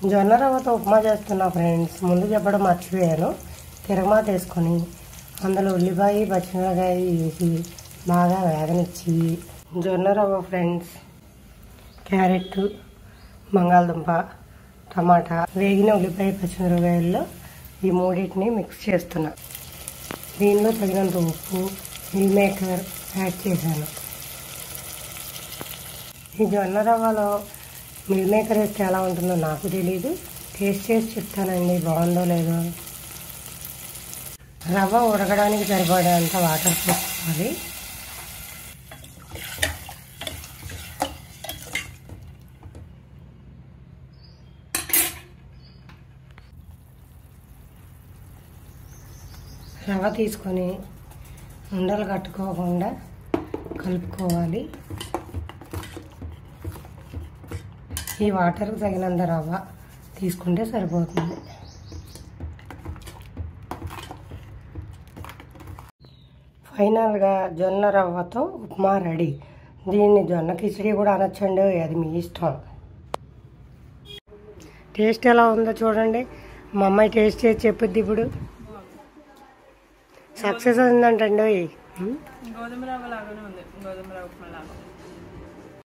జొన్న రవ్వతో ఉప్మా చేస్తున్నా ఫ్రెండ్స్. ముందు చెప్పడం మర్చిపోయాను. తిరగమాత వేసుకొని అందులో ఉల్లిపాయ పచ్చిమిరపకాయ వేసి బాగా వేగనిచ్చి జొన్న రవ్వ ఫ్రెండ్స్, క్యారెట్, బంగాళదుంప, టమాటా, వేగిన ఉల్లిపాయ పచ్చిమిరపకాయల్లో ఈ మూడింటిని మిక్స్ చేస్తున్నా. దీనిలో తగినంత ఉప్పు, మిల్ మేకర్ యాడ్ చేశాను. ఈ జొన్న రవ్వలో మిల్ మేకర్ వేస్తే ఎలా ఉంటుందో నాకు తెలీదు. టేస్ట్ చేసి చెప్తానండి బాగుందో లేదో. రవ్వ ఉడకడానికి సరిపడేంత వాటర్ పోసుకోవాలి. రవ్వ తీసుకొని ఉండలు కట్టుకోకుండా కలుపుకోవాలి. ఈ వాటర్కి తగినంత రవ్వ తీసుకుంటే సరిపోతుంది. ఫైనల్గా జొన్న రవ్వతో ఉప్మా రెడీ. దీన్ని జొన్న కిచడీ కూడా అనొచ్చండి, అది మీ ఇష్టం. టేస్ట్ ఎలా ఉందో చూడండి. మా అమ్మాయి టేస్ట్ చేసి చెప్పుద్ది. ఇప్పుడు సక్సెస్ అయిందంటండి. గోధుమ రవ్వ లాగానే ఉంది, గోధుమ రవ్వ ఉప్మా లాగా.